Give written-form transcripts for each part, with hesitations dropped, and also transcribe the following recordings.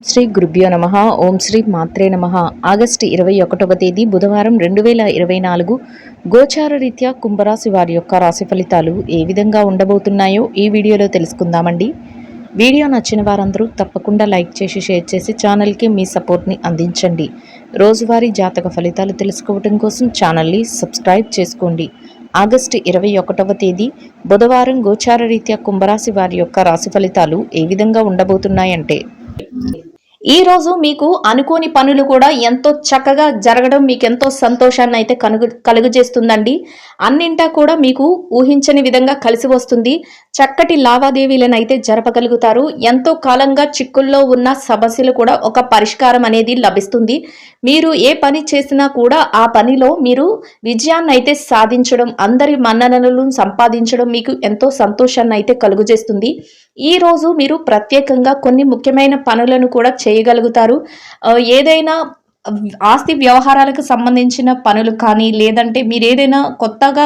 శ్రీ గురుభ్యో నమః. ఓం శ్రీ మాత్రే నమః. ఆగస్టు 21వ తేదీ బుధవారం 2024 గోచార రీత్యా కుంభరాశి వారి యొక్క రాశి ఫలితాలు ఏ విధంగా ఉండబోతున్నాయో ఈ వీడియోలో తెలుసుకుందామండి. వీడియో నచ్చిన వారందరూ తప్పకుండా లైక్ చేసి షేర్ చేసి ఛానల్కి మీ సపోర్ట్ని అందించండి. రోజువారీ జాతక ఫలితాలు తెలుసుకోవడం కోసం ఛానల్ని సబ్స్క్రైబ్ చేసుకోండి. ఆగస్టు 21వ తేదీ బుధవారం గోచార రీత్యా కుంభరాశి వారి యొక్క రాశి ఫలితాలు ఏ విధంగా ఉండబోతున్నాయంటే, ఈ రోజు మీకు అనుకోని పనులు కూడా ఎంతో చక్కగా జరగడం మీకు ఎంతో సంతోషాన్ని అయితే కలుగజేస్తుందండి. అన్నింటా కూడా మీకు ఊహించని విధంగా కలిసి వస్తుంది. చక్కటి లావాదేవీలను అయితే జరపగలుగుతారు. ఎంతో కాలంగా చిక్కుల్లో ఉన్న సమస్యలు కూడా ఒక పరిష్కారం అనేది లభిస్తుంది. మీరు ఏ పని చేసినా కూడా ఆ పనిలో మీరు విజయాన్ని అయితే సాధించడం, అందరి మన్ననలను సంపాదించడం మీకు ఎంతో సంతోషాన్ని అయితే కలుగజేస్తుంది. ఈ రోజు మీరు ప్రత్యేకంగా కొన్ని ముఖ్యమైన పనులను కూడా చేయగలుగుతారు. ఏదైనా ఆస్తి వ్యవహారాలకు సంబంధించిన పనులు కానీ, లేదంటే మీరు ఏదైనా కొత్తగా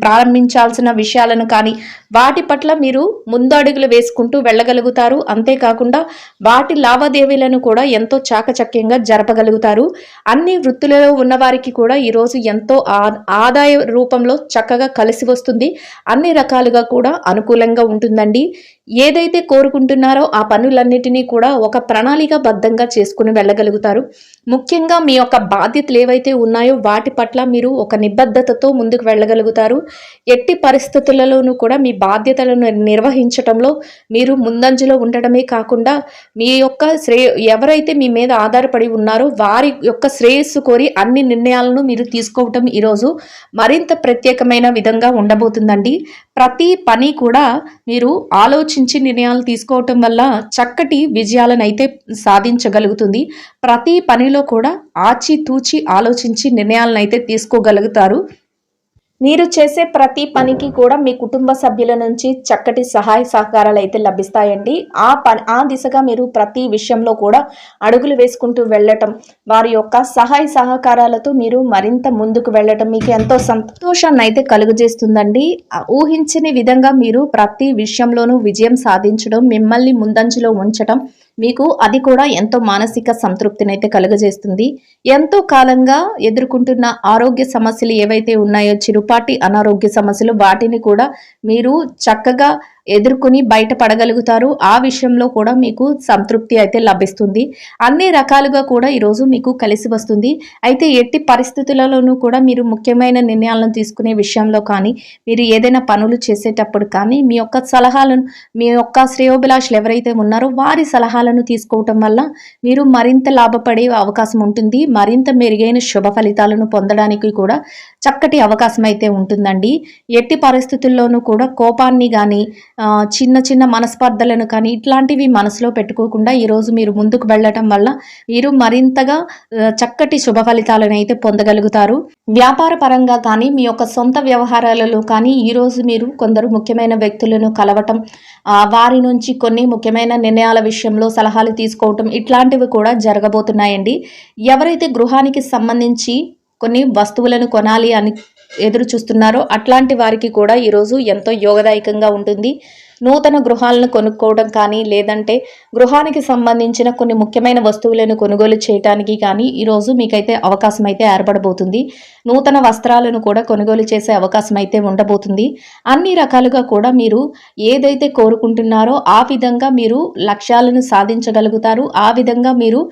ప్రారంభించాల్సిన విషయాలను కానీ వాటి పట్ల మీరు ముందడుగులు వేసుకుంటూ వెళ్ళగలుగుతారు. అంతేకాకుండా వాటి లావాదేవీలను కూడా ఎంతో చాకచక్యంగా జరపగలుగుతారు. అన్ని వృత్తులలో ఉన్నవారికి కూడా ఈరోజు ఎంతో ఆదాయ రూపంలో చక్కగా కలిసి వస్తుంది. అన్ని రకాలుగా కూడా అనుకూలంగా ఉంటుందండి. ఏదైతే కోరుకుంటున్నారో ఆ పనులన్నిటినీ కూడా ఒక ప్రణాళికాబద్ధంగా చేసుకుని వెళ్ళగలుగుతారు. ముఖ్యంగా మీ యొక్క బాధ్యతలు ఏవైతే ఉన్నాయో వాటి పట్ల మీరు ఒక నిబద్ధతతో ముందుకు వెళ్ళగలుగుతారు. ఎట్టి పరిస్థితులలోనూ కూడా మీ బాధ్యతలను నిర్వహించటంలో మీరు ముందంజలో ఉండటమే కాకుండా మీ యొక్క ఎవరైతే మీ మీద ఆధారపడి ఉన్నారో వారి యొక్క శ్రేయస్సు కోరి అన్ని నిర్ణయాలను మీరు తీసుకోవటం ఈరోజు మరింత ప్రత్యేకమైన విధంగా ఉండబోతుందండి. ప్రతి పని కూడా మీరు ఆలోచించి నిర్ణయాలు తీసుకోవటం వల్ల చక్కటి విజయాలను అయితే సాధించగలుగుతుంది. ప్రతి పనిలో కూడా ఆచితూచి ఆలోచించి నిర్ణయాలను అయితే తీసుకోగలుగుతారు. మీరు చేసే ప్రతి పనికి కూడా మీ కుటుంబ సభ్యుల నుంచి చక్కటి సహాయ సహకారాలు అయితే లభిస్తాయండి. ఆ దిశగా మీరు ప్రతి విషయంలో కూడా అడుగులు వేసుకుంటూ వెళ్ళటం, వారి యొక్క సహాయ సహకారాలతో మీరు మరింత ముందుకు వెళ్ళటం మీకు ఎంతో సంతోషాన్ని అయితే కలుగజేస్తుందండి. ఊహించని విధంగా మీరు ప్రతి విషయంలోనూ విజయం సాధించడం, మిమ్మల్ని ముందంజలో ఉంచటం మీకు అది కూడా ఎంతో మానసిక సంతృప్తిని అయితే కలుగజేస్తుంది. ఎంతో కాలంగా ఎదుర్కొంటున్న ఆరోగ్య సమస్యలు ఏవైతే ఉన్నాయో, చిరుపాటి అనారోగ్య సమస్యలు, వాటిని కూడా మీరు చక్కగా ఎదుర్కొని బయటపడగలుగుతారు. ఆ విషయంలో కూడా మీకు సంతృప్తి అయితే లభిస్తుంది. అన్ని రకాలుగా కూడా ఈరోజు మీకు కలిసి వస్తుంది. అయితే ఎట్టి పరిస్థితులలోనూ కూడా మీరు ముఖ్యమైన నిర్ణయాలను తీసుకునే విషయంలో కానీ, మీరు ఏదైనా పనులు చేసేటప్పుడు కానీ మీ యొక్క సలహాలను, మీ యొక్క శ్రేయోభిలాషులు ఎవరైతే ఉన్నారో వారి సలహాలను తీసుకోవటం వల్ల మీరు మరింత లాభపడే అవకాశం ఉంటుంది. మరింత మెరుగైన శుభ ఫలితాలను పొందడానికి కూడా చక్కటి అవకాశం అయితే ఉంటుందండి. ఎట్టి పరిస్థితుల్లోనూ కూడా కోపాన్ని కానీ, చిన్న చిన్న మనస్పర్ధలను కానీ ఇట్లాంటివి మనసులో పెట్టుకోకుండా ఈరోజు మీరు ముందుకు వెళ్ళటం వల్ల మీరు మరింతగా చక్కటి శుభ ఫలితాలను అయితే పొందగలుగుతారు. వ్యాపార పరంగా కానీ, మీ యొక్క సొంత వ్యవహారాలలో కానీ ఈరోజు మీరు కొందరు ముఖ్యమైన వ్యక్తులను కలవటం, వారి నుంచి కొన్ని ముఖ్యమైన నిర్ణయాల విషయంలో సలహాలు తీసుకోవటం ఇట్లాంటివి కూడా జరగబోతున్నాయండి. ఎవరైతే గృహానికి సంబంధించి కొన్ని వస్తువులను కొనాలి అని ఎదురు చూస్తున్నారో అట్లాంటి వారికి కూడా ఈరోజు ఎంతో యోగదాయకంగా ఉంటుంది. నూతన గృహాలను కొనుక్కోవడం కానీ, లేదంటే గృహానికి సంబంధించిన కొన్ని ముఖ్యమైన వస్తువులను కొనుగోలు చేయడానికి కానీ ఈరోజు మీకైతే అవకాశం అయితే ఏర్పడబోతుంది. నూతన వస్త్రాలను కూడా కొనుగోలు చేసే అవకాశం అయితే ఉండబోతుంది. అన్ని రకాలుగా కూడా మీరు ఏదైతే కోరుకుంటున్నారో ఆ విధంగా మీరు లక్ష్యాలను సాధించగలుగుతారు. ఆ విధంగా మీరు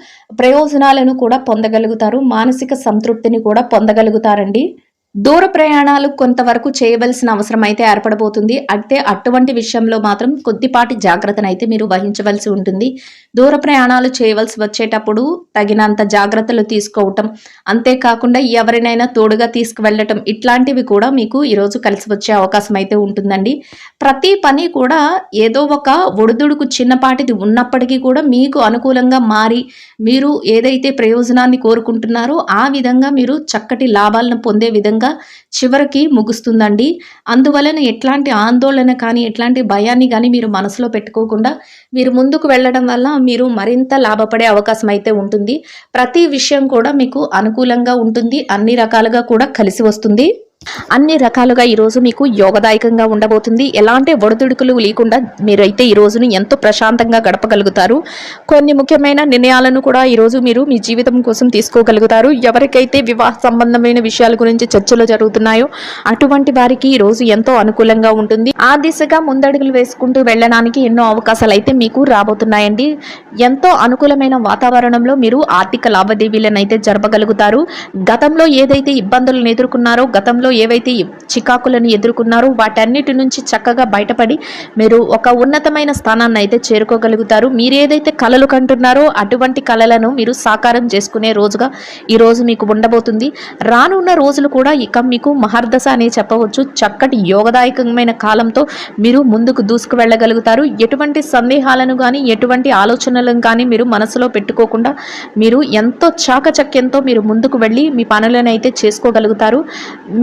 ప్రయోజనాలను కూడా పొందగలుగుతారు. మానసిక సంతృప్తిని కూడా పొందగలుగుతారండి. దూర ప్రయాణాలు కొంతవరకు చేయవలసిన అవసరం అయితే ఏర్పడబోతుంది. అయితే అటువంటి విషయంలో మాత్రం కొద్దిపాటి జాగ్రత్తను అయితే మీరు వహించవలసి ఉంటుంది. దూర ప్రయాణాలు చేయవలసి వచ్చేటప్పుడు తగినంత జాగ్రత్తలు తీసుకోవటం, అంతేకాకుండా ఎవరినైనా తోడుగా తీసుకువెళ్ళటం ఇట్లాంటివి కూడా మీకు ఈరోజు కలిసి వచ్చే అవకాశం అయితే ఉంటుందండి. ప్రతి పని కూడా ఏదో ఒక ఒడిదుడుకు చిన్నపాటిది ఉన్నప్పటికీ కూడా మీకు అనుకూలంగా మారి మీరు ఏదైతే ప్రయోజనాన్ని కోరుకుంటున్నారో ఆ విధంగా మీరు చక్కటి లాభాలను పొందే విధంగా చివరికి ముగుస్తుందండి. అందువలన ఎట్లాంటి ఆందోళన కానీ, ఎట్లాంటి భయాన్ని కానీ మీరు మనసులో పెట్టుకోకుండా మీరు ముందుకు వెళ్ళడం వల్ల మీరు మరింత లాభపడే అవకాశం అయితే ఉంటుంది. ప్రతి విషయం కూడా మీకు అనుకూలంగా ఉంటుంది. అన్ని రకాలుగా కూడా కలిసి వస్తుంది. అన్ని రకాలుగా ఈరోజు మీకు యోగదాయకంగా ఉండబోతుంది. ఎలాంటి ఒడిదుడుకులు లేకుండా మీరైతే ఈ రోజును ఎంతో ప్రశాంతంగా గడపగలుగుతారు. కొన్ని ముఖ్యమైన నిర్ణయాలను కూడా ఈరోజు మీరు మీ జీవితం కోసం తీసుకోగలుగుతారు. ఎవరికైతే వివాహ సంబంధమైన విషయాల గురించి చర్చలు జరుగుతున్నాయో అటువంటి వారికి ఈ రోజు ఎంతో అనుకూలంగా ఉంటుంది. ఆ దిశగా ముందడుగులు వేసుకుంటూ వెళ్ళడానికి ఎన్నో అవకాశాలు అయితే మీకు రాబోతున్నాయండి. ఎంతో అనుకూలమైన వాతావరణంలో మీరు ఆర్థిక లావాదేవీలను అయితే జరపగలుగుతారు. గతంలో ఏదైతే ఇబ్బందులను ఎదుర్కొన్నారో, గతంలో ఏవైతే చికాకులను ఎదుర్కొన్నారో వాటన్నిటి నుంచి చక్కగా బయటపడి మీరు ఒక ఉన్నతమైన స్థానాన్ని అయితే చేరుకోగలుగుతారు. మీరు ఏదైతే కలలు కంటున్నారో అటువంటి కలలను మీరు సాకారం చేసుకునే రోజుగా ఈ రోజు మీకు ఉండబోతుంది. రానున్న రోజులు కూడా ఇక మీకు మహర్దశ అనే చెప్పవచ్చు. చక్కటి యోగదాయకమైన కాలంతో మీరు ముందుకు దూసుకు వెళ్ళగలుగుతారు. ఎటువంటి సందేహాలను కానీ ఎటువంటి ఆలోచనలను కానీ మీరు మనసులో పెట్టుకోకుండా మీరు ఎంతో చాకచక్యంతో మీరు ముందుకు వెళ్ళి మీ పనులను అయితే చేసుకోగలుగుతారు.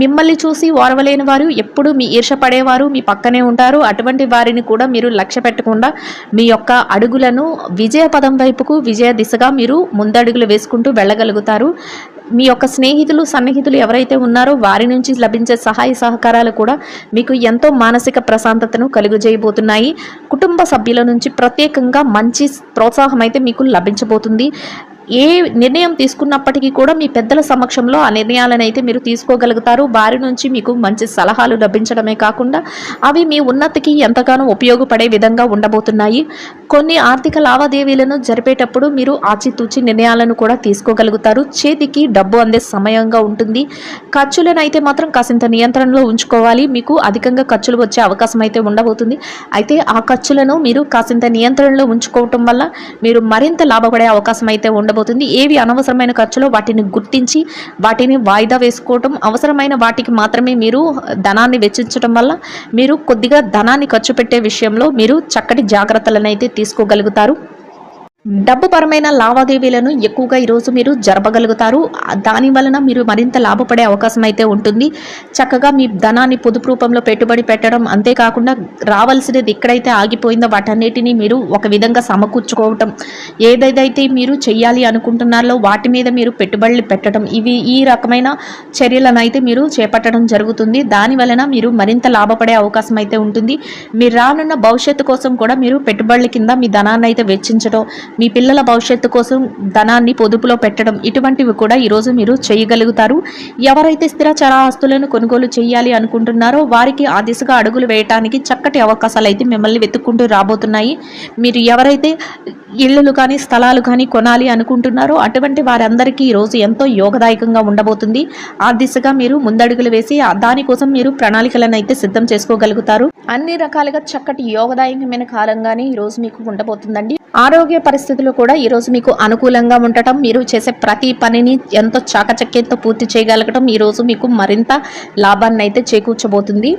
మిమ్మల్ని చూసి ఓర్వలేని వారు, ఎప్పుడు మీ ఈర్ష పడేవారు మీ పక్కనే ఉంటారు. అటువంటి వారిని కూడా మీరు లక్ష్య పెట్టకుండా మీ యొక్క అడుగులను విజయ పదం వైపుకు, విజయ దిశగా మీరు ముందడుగులు వేసుకుంటూ వెళ్ళగలుగుతారు. మీ యొక్క స్నేహితులు, సన్నిహితులు ఎవరైతే ఉన్నారో వారి నుంచి లభించే సహాయ సహకారాలు కూడా మీకు ఎంతో మానసిక ప్రశాంతతను కలుగజేయబోతున్నాయి. కుటుంబ సభ్యుల నుంచి ప్రత్యేకంగా మంచి ప్రోత్సాహం అయితే మీకు లభించబోతుంది. ఏ నిర్ణయం తీసుకున్నప్పటికీ కూడా మీ పెద్దల సమక్షంలో ఆ నిర్ణయాలను అయితే మీరు తీసుకోగలుగుతారు. వారి నుంచి మీకు మంచి సలహాలు లభించడమే కాకుండా అవి మీ ఉన్నతికి ఎంతగానో ఉపయోగపడే విధంగా ఉండబోతున్నాయి. కొన్ని ఆర్థిక లావాదేవీలను జరిపేటప్పుడు మీరు ఆచితూచి నిర్ణయాలను కూడా తీసుకోగలుగుతారు. చేతికి డబ్బు అందే సమయంగా ఉంటుంది. ఖర్చులను అయితే మాత్రం కాసింత నియంత్రణలో ఉంచుకోవాలి. మీకు అధికంగా ఖర్చులు వచ్చే అవకాశం అయితే ఉండబోతుంది. అయితే ఆ ఖర్చులను మీరు కాసింత నియంత్రణలో ఉంచుకోవటం వల్ల మీరు మరింత లాభపడే అవకాశం అయితే ఉండబోతుంది. ఏవి అనవసరమైన ఖర్చులో వాటిని గుర్తించి వాటిని వాయిదా వేసుకోవటం, అవసరమైన వాటికి మాత్రమే మీరు ధనాన్ని వెచ్చించడం వల్ల మీరు కొద్దిగా ధనాన్ని ఖర్చు పెట్టే విషయంలో మీరు చక్కటి జాగ్రత్తలను అయితే తీసుకోగలుగుతారు. డబ్బు పరమైన లావాదేవీలను ఎక్కువగా ఈరోజు మీరు జరపగలుగుతారు. దాని వలన మీరు మరింత లాభపడే అవకాశం అయితే ఉంటుంది. చక్కగా మీ ధనాన్ని పొదుపు రూపంలో పెట్టుబడి పెట్టడం, అంతేకాకుండా రావాల్సినది ఎక్కడైతే ఆగిపోయిందో వాటన్నిటిని మీరు ఒక విధంగా సమకూర్చుకోవటం, ఏదైతే మీరు చెయ్యాలి అనుకుంటున్నారో వాటి మీద మీరు పెట్టుబడులు పెట్టడం, ఈ రకమైన చర్యలను అయితే మీరు చేపట్టడం జరుగుతుంది. దాని వలన మీరు మరింత లాభపడే అవకాశం అయితే ఉంటుంది. మీరు రానున్న భవిష్యత్తు కోసం కూడా మీరు పెట్టుబడుల కింద మీ ధనాన్ని అయితే వెచ్చించడం, మీ పిల్లల భవిష్యత్తు కోసం ధనాన్ని పొదుపులో పెట్టడం, ఇటువంటివి కూడా ఈరోజు మీరు చేయగలుగుతారు. ఎవరైతే స్థిరచర ఆస్తులను కొనుగోలు చేయాలి అనుకుంటున్నారో వారికి ఆ దిశగా అడుగులు వేయడానికి చక్కటి అవకాశాలు అయితే మిమ్మల్ని వెతుక్కుంటూ రాబోతున్నాయి. మీరు ఎవరైతే ఇళ్ళు కానీ స్థలాలు కానీ కొనాలి అనుకుంటున్నారో అటువంటి వారందరికీ ఈరోజు ఎంతో యోగదాయకంగా ఉండబోతుంది. ఆ దిశగా మీరు ముందడుగులు వేసి దానికోసం మీరు ప్రణాళికలను అయితే సిద్ధం చేసుకోగలుగుతారు. అన్ని రకాలుగా చక్కటి యోగదాయకమైన కాలంగానే ఈరోజు మీకు ఉండబోతుందండి. ఆరోగ్య పరిస్థితులు కూడా ఈరోజు మీకు అనుకూలంగా ఉండటం, మీరు చేసే ప్రతి పనిని ఎంతో చాకచక్యంతో పూర్తి చేయగలగటం ఈరోజు మీకు మరింత లాభాన్ని అయితే చేకూర్చబోతుంది.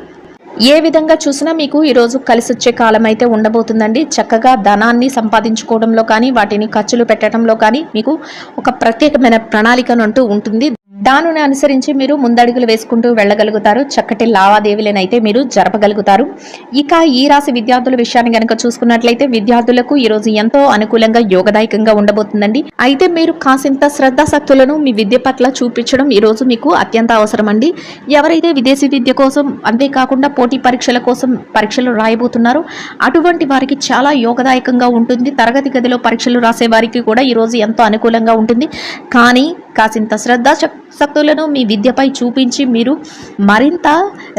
ఏ విధంగా చూసినా మీకు ఈరోజు కలిసి వచ్చే కాలం అయితే ఉండబోతుందండి. చక్కగా ధనాన్ని సంపాదించుకోవడంలో కానీ వాటిని ఖర్చులు పెట్టడంలో కానీ మీకు ఒక ప్రత్యేకమైన ప్రణాళికను అంటూ ఉంటుంది. దానిని అనుసరించి మీరు ముందడుగులు వేసుకుంటూ వెళ్ళగలుగుతారు. చక్కటి లావాదేవీలను అయితే మీరు జరపగలుగుతారు. ఇక ఈ రాశి విద్యార్థుల విషయాన్ని కనుక చూసుకున్నట్లయితే విద్యార్థులకు ఈరోజు ఎంతో అనుకూలంగా యోగదాయకంగా ఉండబోతుందండి. అయితే మీరు కాసింత శ్రద్ధాశక్తులను మీ విద్య పట్ల చూపించడం ఈరోజు మీకు అత్యంత అవసరం అండి. ఎవరైతే విదేశీ విద్య కోసం, అంతేకాకుండా పోటీ పరీక్షల కోసం పరీక్షలు రాయబోతున్నారో అటువంటి వారికి చాలా యోగదాయకంగా ఉంటుంది. తరగతి గదిలో పరీక్షలు రాసే వారికి కూడా ఈరోజు ఎంతో అనుకూలంగా ఉంటుంది. కానీ కాసింత శ్రద్ధాశక్తులను మీ విద్యపై చూపించి మీరు మరింత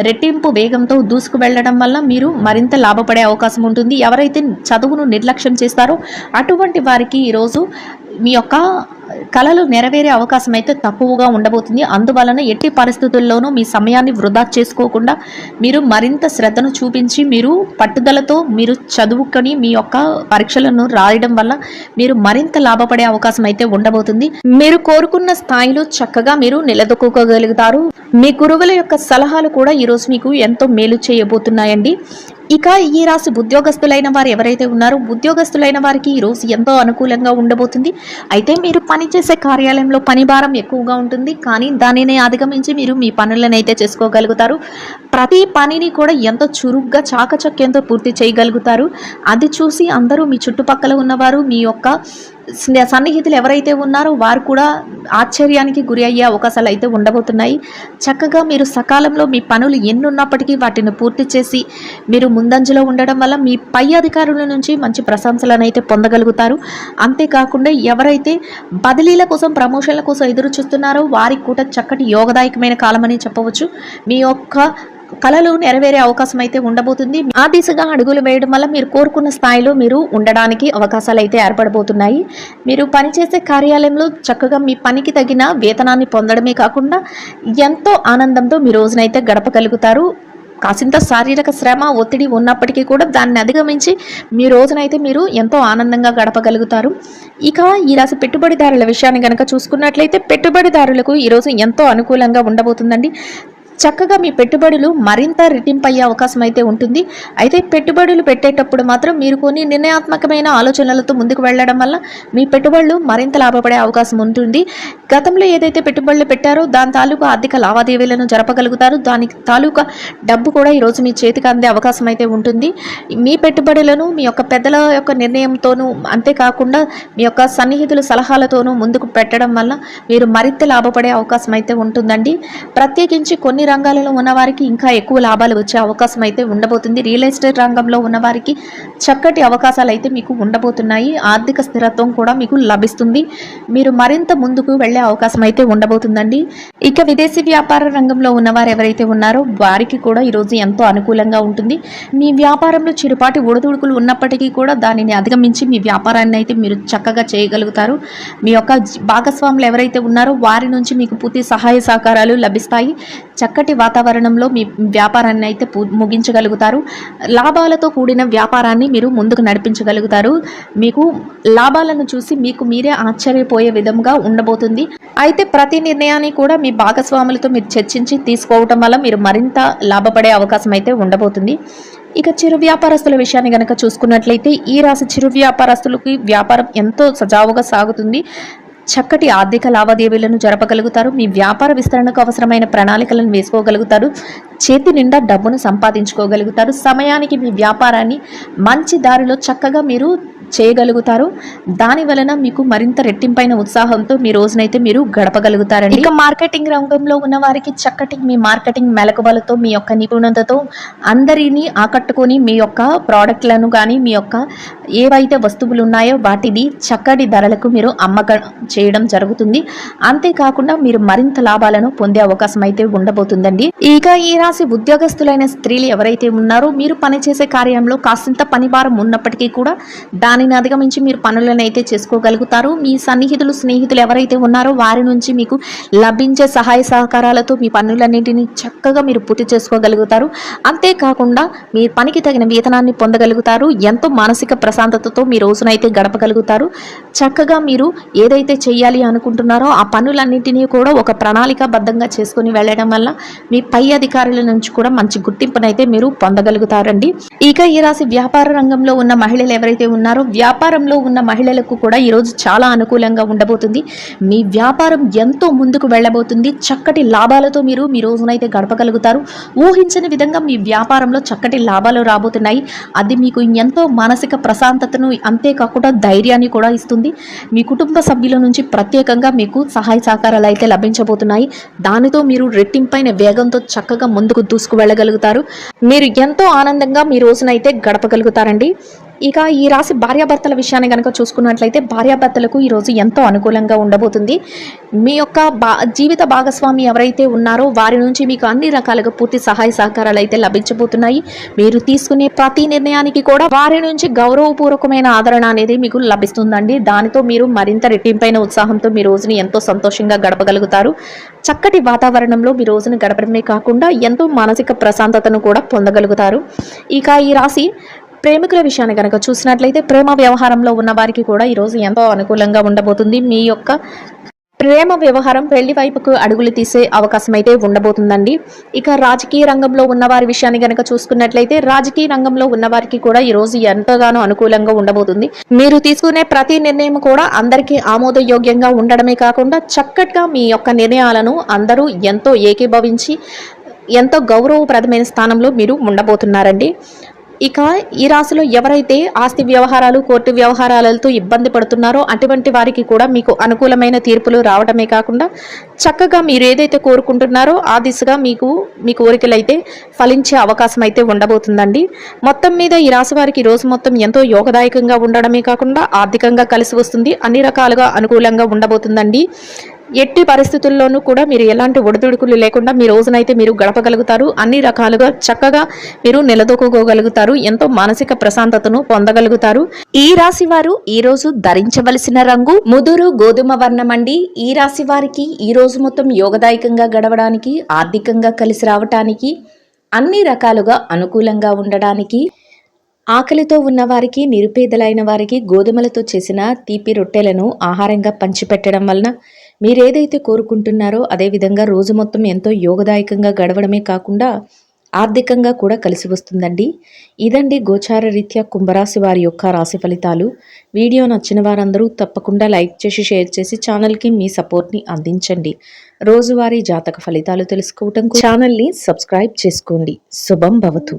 రెట్టింపు వేగంతో దూసుకు వెళ్ళడం వల్ల మీరు మరింత లాభపడే అవకాశం ఉంటుంది. ఎవరైతే చదువును నిర్లక్ష్యం చేస్తారో అటువంటి వారికి ఈరోజు మీ యొక్క కళలు నెరవేరే అవకాశం అయితే తక్కువగా ఉండబోతుంది. అందువలన ఎట్టి పరిస్థితుల్లోనూ మీ సమయాన్ని వృధా చేసుకోకుండా మీరు మరింత శ్రద్ధను చూపించి మీరు పట్టుదలతో మీరు చదువుకొని మీ యొక్క పరీక్షలను రాయడం వల్ల మీరు మరింత లాభపడే అవకాశం అయితే ఉండబోతుంది. మీరు కోరుకున్న స్థాయిలో చక్కగా మీరు నిలదొక్కుకోగలుగుతారు. మీ గురువుల యొక్క సలహాలు కూడా ఈరోజు మీకు ఎంతో మేలు చేయబోతున్నాయండి. ఇక ఈ రాశి ఉద్యోగస్తులైన వారు ఎవరైతే ఉన్నారో ఉద్యోగస్తులైన వారికి ఈరోజు ఎంతో అనుకూలంగా ఉండబోతుంది. అయితే మీరు పనిచేసే కార్యాలయంలో పని భారం ఎక్కువగా ఉంటుంది. కానీ దానిని అధిగమించి మీరు మీ పనులను అయితే చేసుకోగలుగుతారు. ప్రతి పనిని కూడా ఎంతో చురుగ్గా చాకచక్యంతో పూర్తి చేయగలుగుతారు. అది చూసి అందరూ మీ చుట్టుపక్కల ఉన్నవారు మీ యొక్క సన్నిహితులు ఎవరైతే ఉన్నారో వారు కూడా ఆశ్చర్యానికి గురి అయ్యే అవకాశాలు అయితే ఉండబోతున్నాయి. చక్కగా మీరు సకాలంలో మీ పనులు ఎన్నున్నప్పటికీ వాటిని పూర్తి చేసి మీరు ముందంజలో ఉండడం వల్ల మీ పై అధికారుల నుంచి మంచి ప్రశంసలను అయితే పొందగలుగుతారు. అంతేకాకుండా ఎవరైతే బదిలీల కోసం ప్రమోషన్ల కోసం ఎదురు చూస్తున్నారో వారికి కూడా చక్కటి యోగదాయకమైన కాలమని చెప్పవచ్చు. మీ యొక్క కళలు నెరవేరే అవకాశం అయితే ఉండబోతుంది. ఆ దిశగా అడుగులు వేయడం వల్ల మీరు కోరుకున్న స్థాయిలో మీరు ఉండడానికి అవకాశాలు అయితే ఏర్పడబోతున్నాయి. మీరు పనిచేసే కార్యాలయంలో చక్కగా మీ పనికి తగిన వేతనాన్ని పొందడమే కాకుండా ఎంతో ఆనందంతో మీ రోజునైతే గడపగలుగుతారు. కాసింత శారీరక శ్రమ ఒత్తిడి ఉన్నప్పటికీ కూడా దాన్ని అధిగమించి మీ రోజునైతే మీరు ఎంతో ఆనందంగా గడపగలుగుతారు. ఇక ఈ రాశి పెట్టుబడిదారుల విషయాన్ని కనుక చూసుకున్నట్లయితే పెట్టుబడిదారులకు ఈరోజు ఎంతో అనుకూలంగా ఉండబోతుందండి. చక్కగా మీ పెట్టుబడులు మరింత రెట్టింపు అయ్యే అవకాశం అయితే ఉంటుంది. అయితే పెట్టుబడులు పెట్టేటప్పుడు మాత్రం మీరు కొన్ని నిర్ణయాత్మకమైన ఆలోచనలతో ముందుకు వెళ్ళడం వల్ల మీ పెట్టుబడులు మరింత లాభపడే అవకాశం ఉంటుంది. గతంలో ఏదైతే పెట్టుబడులు పెట్టారో దాని తాలూకా ఆర్థిక లావాదేవీలను జరపగలుగుతారు. దానికి తాలూకా డబ్బు కూడా ఈరోజు మీ చేతికి అందే అవకాశం అయితే ఉంటుంది. మీ పెట్టుబడులను మీ యొక్క పెద్దల యొక్క నిర్ణయంతోనూ అంతేకాకుండా మీ యొక్క సన్నిహితుల సలహాలతోనూ ముందుకు పెట్టడం వల్ల మీరు మరింత లాభపడే అవకాశం అయితే ఉంటుందండి. ప్రత్యేకించి కొన్ని రంగాలలో ఉన్నవారికి ఇంకా ఎక్కువ లాభాలు వచ్చే అవకాశం అయితే ఉండబోతుంది. రియల్ ఎస్టేట్ రంగంలో ఉన్నవారికి చక్కటి అవకాశాలు అయితే మీకు ఉండబోతున్నాయి. ఆర్థిక స్థిరత్వం కూడా మీకు లభిస్తుంది. మీరు మరింత ముందుకు వెళ్ళే అవకాశం అయితే ఉండబోతుందండి. ఇక విదేశీ వ్యాపార రంగంలో ఉన్నవారు ఎవరైతే ఉన్నారో వారికి కూడా ఈరోజు ఎంతో అనుకూలంగా ఉంటుంది. మీ వ్యాపారంలో చిరుపాటి ఒడిదుడుకులు ఉన్నప్పటికీ కూడా దానిని అధిగమించి మీ వ్యాపారాన్ని అయితే మీరు చక్కగా చేయగలుగుతారు. మీ యొక్క భాగస్వాములు ఎవరైతే ఉన్నారో వారి నుంచి మీకు పూర్తి సహాయ సహకారాలు లభిస్తాయి. చక్కటి వాతావరణంలో మీ వ్యాపారాన్ని అయితే ముగించగలుగుతారు. లాభాలతో కూడిన వ్యాపారాన్ని మీరు ముందుకు నడిపించగలుగుతారు. మీకు లాభాలను చూసి మీకు మీరే ఆశ్చర్యపోయే విధంగా ఉండబోతుంది. అయితే ప్రతి నిర్ణయాన్ని కూడా మీ భాగస్వాములతో మీరు చర్చించి తీసుకోవటం వల్ల మీరు మరింత లాభపడే అవకాశం అయితే ఉండబోతుంది. ఇక చిరు వ్యాపారస్తుల విషయాన్ని కనుక చూసుకున్నట్లయితే ఈ రాశి చిరు వ్యాపారస్తులకి వ్యాపారం ఎంతో సజావుగా సాగుతుంది. చక్కటి ఆర్థిక లావాదేవీలను జరపగలుగుతారు. మీ వ్యాపార విస్తరణకు అవసరమైన ప్రణాళికలను వేసుకోగలుగుతారు. చేతి నిండా డబ్బును సంపాదించుకోగలుగుతారు. సమయానికి మీ వ్యాపారాన్ని మంచి దారిలో చక్కగా మీరు చేయగలుగుతారు. దాని వలన మీకు మరింత రెట్టింపైన ఉత్సాహంతో మీ రోజునైతే మీరు గడపగలుగుతారండి. ఇక మార్కెటింగ్ రంగంలో ఉన్న వారికి చక్కటి మీ మార్కెటింగ్ మెలకువలతో మీ యొక్క నిపుణతతో అందరినీ ఆకట్టుకొని మీ యొక్క ప్రోడక్ట్లను కానీ మీ యొక్క ఏవైతే వస్తువులు ఉన్నాయో వాటిని చక్కటి ధరలకు మీరు అమ్మకం చేయడం జరుగుతుంది. అంతేకాకుండా మీరు మరింత లాభాలను పొందే అవకాశం అయితే ఉండబోతుందండి. ఇక ఈ రాశి ఉద్యోగస్తులైన స్త్రీలు ఎవరైతే ఉన్నారో మీరు పనిచేసే కార్యంలో కాసింత పనిభారం ఉన్నప్పటికీ కూడా దానిని అధిగమించి మీరు పనులను అయితే చేసుకోగలుగుతారు. మీ సన్నిహితులు స్నేహితులు ఎవరైతే ఉన్నారో వారి నుంచి మీకు లభించే సహాయ సహకారాలతో మీ పనులన్నింటినీ చక్కగా మీరు పూర్తి చేసుకోగలుగుతారు. అంతేకాకుండా మీ పనికి తగిన వేతనాన్ని పొందగలుగుతారు. ఎంతో మానసిక ప్రశాంతతతో మీ రోజునైతే గడపగలుగుతారు. చక్కగా మీరు ఏదైతే చేయాలి అనుకుంటున్నారో ఆ పనులన్నింటినీ కూడా ఒక ప్రణాళికాబద్ధంగా చేసుకుని వెళ్ళడం వల్ల మీ పై అధికారుల నుంచి కూడా మంచి గుర్తింపునైతే మీరు పొందగలుగుతారండి. ఇక ఈ రాశి వ్యాపార రంగంలో ఉన్న మహిళలు ఎవరైతే ఉన్నారో వ్యాపారంలో ఉన్న మహిళలకు కూడా ఈరోజు చాలా అనుకూలంగా ఉండబోతుంది. మీ వ్యాపారం ఎంతో ముందుకు వెళ్ళబోతుంది. చక్కటి లాభాలతో మీరు మీ రోజునైతే గడపగలుగుతారు. ఊహించని విధంగా మీ వ్యాపారంలో చక్కటి లాభాలు రాబోతున్నాయి. అది మీకు ఎంతో మానసిక ప్రశాంతతను అంతేకాకుండా ధైర్యాన్ని కూడా ఇస్తుంది. మీ కుటుంబ సభ్యుల నుంచి ప్రత్యేకంగా మీకు సహాయ సహకారాలు అయితే లభించబోతున్నాయి. దానితో మీరు రెట్టింపైన వేగంతో చక్కగా ముందుకు దూసుకు వెళ్ళగలుగుతారు. మీరు ఎంతో ఆనందంగా మీ రోజునైతే గడపగలుగుతారండి. ఇక ఈ రాశి భార్యాభర్తల విషయాన్ని కనుక చూసుకున్నట్లయితే భార్యాభర్తలకు ఈరోజు ఎంతో అనుకూలంగా ఉండబోతుంది. మీ యొక్క జీవిత భాగస్వామి ఎవరైతే ఉన్నారో వారి నుంచి మీకు అన్ని రకాలుగా పూర్తి సహాయ సహకారాలు అయితే లభించబోతున్నాయి. మీరు తీసుకునే ప్రతి నిర్ణయానికి కూడా వారి నుంచి గౌరవపూర్వకమైన ఆదరణ అనేది మీకు లభిస్తుందండి. దానితో మీరు మరింత రెట్టింపైన ఉత్సాహంతో మీ రోజుని ఎంతో సంతోషంగా గడపగలుగుతారు. చక్కటి వాతావరణంలో మీ రోజును గడపడమే కాకుండా ఎంతో మానసిక ప్రశాంతతను కూడా పొందగలుగుతారు. ఇక ఈ రాశి ప్రేమికుల విషయాన్ని కనుక చూసినట్లయితే ప్రేమ వ్యవహారంలో ఉన్న వారికి కూడా ఈరోజు ఎంతో అనుకూలంగా ఉండబోతుంది. మీ యొక్క ప్రేమ వ్యవహారం పెళ్లి వైపుకు అడుగులు తీసే అవకాశం అయితే ఉండబోతుందండి. ఇక రాజకీయ రంగంలో ఉన్న వారి విషయాన్ని కనుక చూసుకున్నట్లయితే రాజకీయ రంగంలో ఉన్న వారికి కూడా ఈరోజు ఎంతగానో అనుకూలంగా ఉండబోతుంది. మీరు తీసుకునే ప్రతి నిర్ణయం కూడా అందరికీ ఆమోదయోగ్యంగా ఉండడమే కాకుండా చక్కగా మీ యొక్క నిర్ణయాలను అందరూ ఎంతో ఏకీభవించి ఎంతో గౌరవప్రదమైన స్థానంలో మీరు ఉండబోతున్నారండి. ఇక ఈ రాశిలో ఎవరైతే ఆస్తి వ్యవహారాలు కోర్టు వ్యవహారాలతో ఇబ్బంది పడుతున్నారో అటువంటి వారికి కూడా మీకు అనుకూలమైన తీర్పులు రావడమే కాకుండా చక్కగా మీరు ఏదైతే కోరుకుంటున్నారో ఆ దిశగా మీ కోరికలు అయితే ఫలించే అవకాశం అయితే ఉండబోతుందండి. మొత్తం మీద ఈ రాశి వారికి రోజు మొత్తం ఎంతో యోగదాయకంగా ఉండడమే కాకుండా ఆర్థికంగా కలిసి వస్తుంది, అన్ని రకాలుగా అనుకూలంగా ఉండబోతుందండి. ఎట్టి పరిస్థితుల్లోనూ కూడా మీరు ఎలాంటి ఒడిదుడుకులు లేకుండా మీ రోజునైతే మీరు గడపగలుగుతారు. అన్ని రకాలుగా చక్కగా మీరు నిలదొక్కుకోగలుగుతారు. ఎంతో మానసిక ప్రశాంతతను పొందగలుగుతారు. ఈ రాశి వారు ఈ రోజు ధరించవలసిన రంగు ముదురు గోధుమ వర్ణం అండి. ఈ రాశి వారికి ఈ రోజు మొత్తం యోగదాయకంగా గడవడానికి, ఆర్థికంగా కలిసి రావటానికి, అన్ని రకాలుగా అనుకూలంగా ఉండడానికి, ఆకలితో ఉన్నవారికి, నిరుపేదలైన వారికి గోధుమలతో చేసిన తీపి రొట్టెలను ఆహారంగా పంచిపెట్టడం వలన మీరేదైతే కోరుకుంటున్నారో అదేవిధంగా రోజు మొత్తం ఎంతో యోగదాయకంగా గడవడమే కాకుండా ఆర్థికంగా కూడా కలిసి వస్తుందండి. ఇదండి గోచార రీత్యా కుంభరాశి వారి యొక్క రాశి ఫలితాలు. వీడియో నచ్చిన వారందరూ తప్పకుండా లైక్ చేసి షేర్ చేసి ఛానల్కి మీ సపోర్ట్ని అందించండి. రోజువారీ జాతక ఫలితాలు తెలుసుకోవటం ఛానల్ని సబ్స్క్రైబ్ చేసుకోండి. శుభం భవతు.